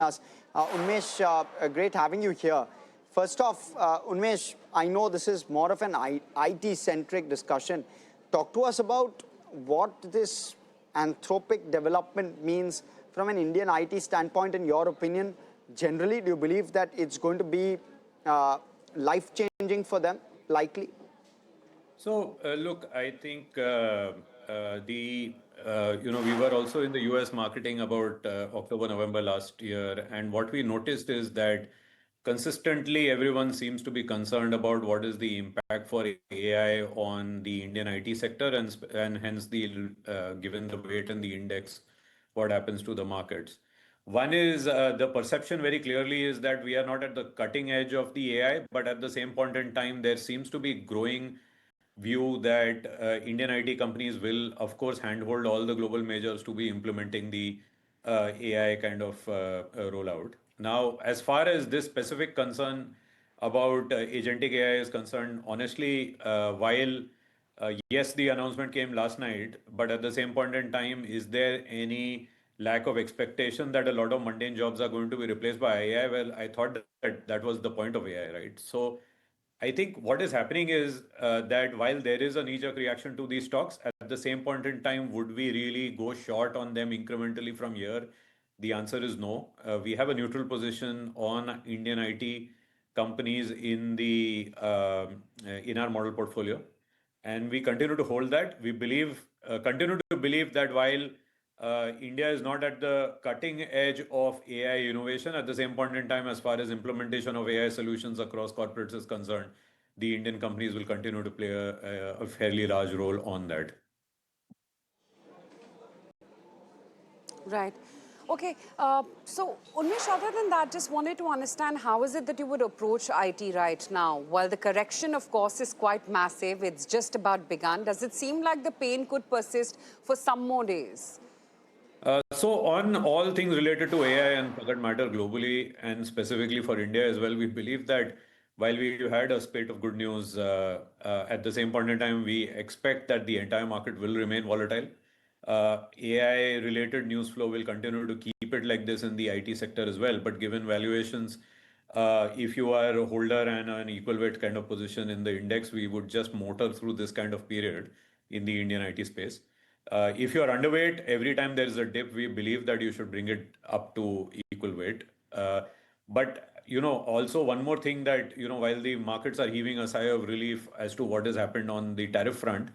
us. Unmesh, great having you here. First off, Unmesh, I know this is more of an IT-centric discussion. Talk to us about what this Anthropic development means from an Indian IT standpoint, in your opinion. Generally, do you believe that it's going to be life-changing for them, likely? So, look, I think we were also in the US marketing about October, November last year. And what we noticed is that consistently everyone seems to be concerned about what is the impact for AI on the Indian IT sector and hence given the weight in the index, what happens to the markets. One is the perception very clearly is that we are not at the cutting edge of the AI, but at the same point in time, there seems to be growing view that Indian IT companies will, of course, handhold all the global majors to be implementing the AI kind of rollout. Now, as far as this specific concern about agentic AI is concerned, honestly, while yes, the announcement came last night, but at the same point in time, is there any lack of expectation that a lot of mundane jobs are going to be replaced by AI? Well, I thought that that was the point of AI, right? So I think what is happening is that while there is a knee-jerk reaction to these stocks, at the same point in time, would we really go short on them incrementally from here? The answer is no. We have a neutral position on Indian IT companies in our model portfolio, and we continue to hold that. We continue to believe that while India is not at the cutting edge of AI innovation, at the same point in time, as far as implementation of AI solutions across corporates is concerned, the Indian companies will continue to play a fairly large role on that. Right. Okay. So, Unmesh, other than that, just wanted to understand how is it that you would approach IT right now? While the correction, of course, is quite massive, it's just about begun. Does it seem like the pain could persist for some more days? So on all things related to AI and for that matter globally and specifically for India as well, we believe that while we had a spate of good news, at the same point in time, we expect that the entire market will remain volatile. AI-related news flow will continue to keep it like this in the IT sector as well. But given valuations, if you are a holder and an equal weight kind of position in the index, we would just motor through this kind of period in the Indian IT space. If you are underweight, every time there is a dip, we believe that you should bring it up to equal weight. But also one more thing that while the markets are heaving a sigh of relief as to what has happened on the tariff front,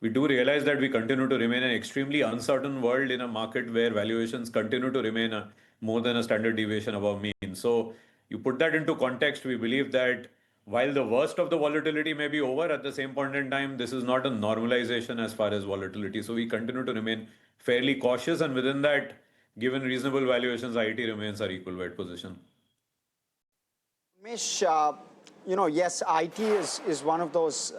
we do realize that we continue to remain an extremely uncertain world in a market where valuations continue to remain more than a standard deviation above mean. So you put that into context, we believe that while the worst of the volatility may be over, at the same point in time, this is not a normalization as far as volatility. So we continue to remain fairly cautious, and within that, given reasonable valuations, IT remains our equal weight position. Mish, yes, IT is one of those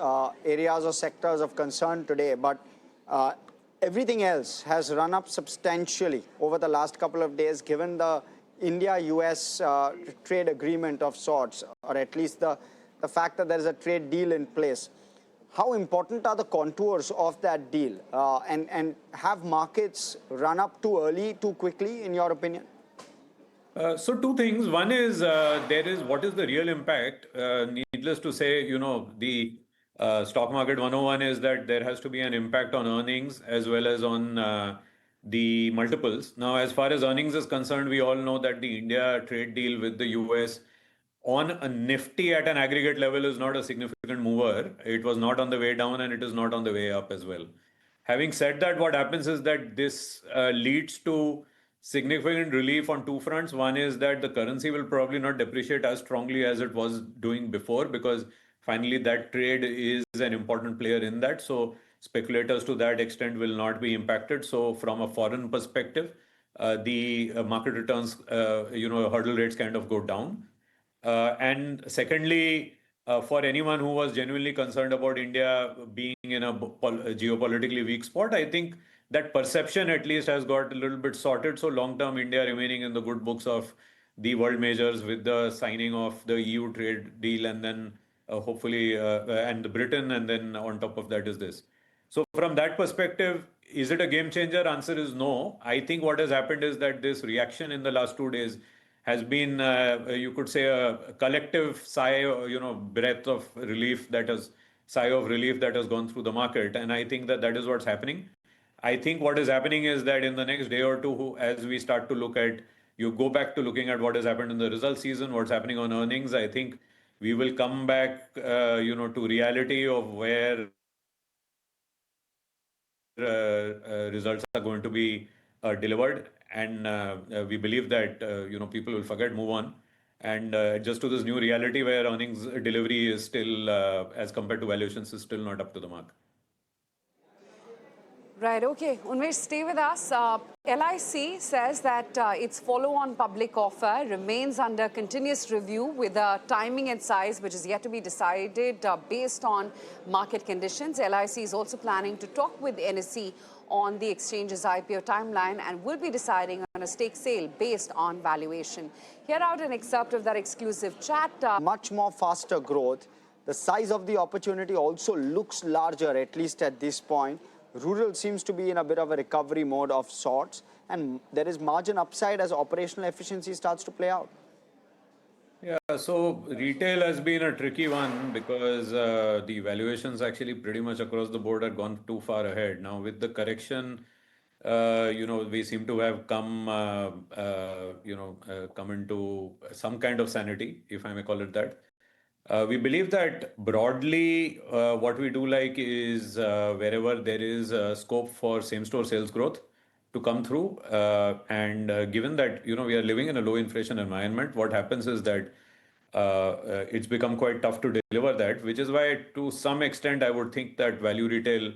areas or sectors of concern today, but everything else has run up substantially over the last couple of days, given the India-US trade agreement of sorts, or at least the fact that there is a trade deal in place. How important are the contours of that deal? And have markets run up too early, too quickly, in your opinion? So two things. One is there is what is the real impact? Needless to say, the stock market 101 is that there has to be an impact on earnings as well as on the multiples. Now, as far as earnings is concerned, we all know that the India trade deal with the US on a Nifty at an aggregate level is not a significant mover. It was not on the way down and it is not on the way up as well. Having said that, what happens is that this leads to significant relief on two fronts. One is that the currency will probably not depreciate as strongly as it was doing before because finally that trade is an important player in that. So speculators to that extent will not be impacted. So from a foreign perspective, the market returns, hurdle rates kind of go down. And secondly, for anyone who was genuinely concerned about India being in a geopolitically weak spot, I think that perception at least has got a little bit sorted. So long-term India remaining in the good books of the world majors with the signing of the EU trade deal and then hopefully and the Britain and then on top of that is this. So from that perspective, is it a game changer? Answer is no. I think what has happened is that this reaction in the last 2 days has been, you could say, a collective sigh, breath of relief sigh of relief that has gone through the market. And I think that is what's happening. I think what is happening is that in the next day or two, as we start to you go back to looking at what has happened in the result season, what's happening on earnings, I think we will come back, to reality of where results are going to be delivered, and we believe that people will forget, move on, and just to this new reality where earnings delivery is still, as compared to valuations, is still not up to the mark. Right, okay. Unmesh, stay with us. LIC says that its follow-on public offer remains under continuous review with timing and size, which is yet to be decided based on market conditions. LIC is also planning to talk with NSE on the exchange's IPO timeline and will be deciding on a stake sale based on valuation. Hear out an excerpt of that exclusive chat. Much more faster growth. The size of the opportunity also looks larger, at least at this point. Rural seems to be in a bit of a recovery mode of sorts, and there is margin upside as operational efficiency starts to play out. Yeah, so retail has been a tricky one because the valuations actually pretty much across the board have gone too far ahead. Now, with the correction, we seem to have come into some kind of sanity, if I may call it that. We believe that broadly, what we do like is wherever there is scope for same-store sales growth to come through, and given that we are living in a low inflation environment, what happens is that it's become quite tough to deliver that, which is why to some extent I would think that value retail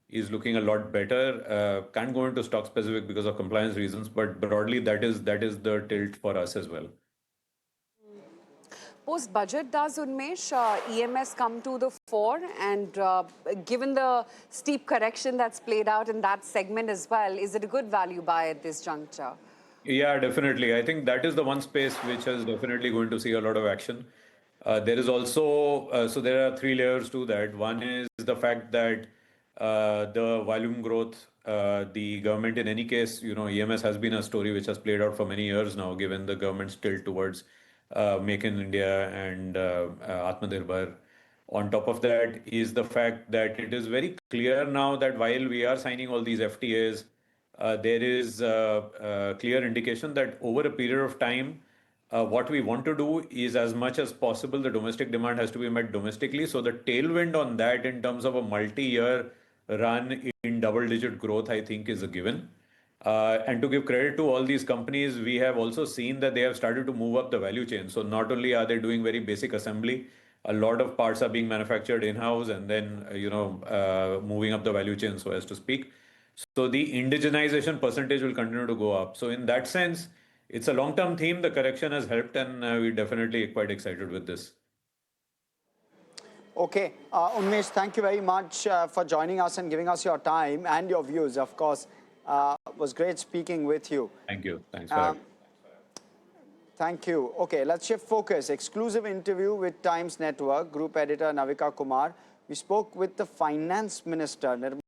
is looking a lot better. Can't go into stock specific because of compliance reasons, but broadly that is the tilt for us as well. Post-budget, does Unmesh, EMS come to the fore? And given the steep correction that's played out in that segment as well, is it a good value buy at this juncture? Yeah, definitely. I think that is the one space which is definitely going to see a lot of action. There is also, so there are three layers to that. One is the fact that the volume growth, the government in any case, EMS has been a story which has played out for many years now, given the government's tilt towards Make in India and Atmanirbhar. On top of that is the fact that it is very clear now that while we are signing all these FTAs, there is a clear indication that over a period of time, what we want to do is as much as possible, the domestic demand has to be met domestically. So the tailwind on that in terms of a multi-year run in double-digit growth, I think is a given. And to give credit to all these companies, we have also seen that they have started to move up the value chain. So not only are they doing very basic assembly, a lot of parts are being manufactured in-house and then, moving up the value chain, so as to speak. So the indigenization percentage will continue to go up. So in that sense, it's a long-term theme. The correction has helped, and we're definitely quite excited with this. Okay, Unmesh, thank you very much for joining us and giving us your time and your views. Of course, it was great speaking with you. Thank you. Thanks for having me. Thank you. Okay, let's shift focus. Exclusive interview with Times Network, Group Editor Navika Kumar. We spoke with the Finance Minister, Nirmala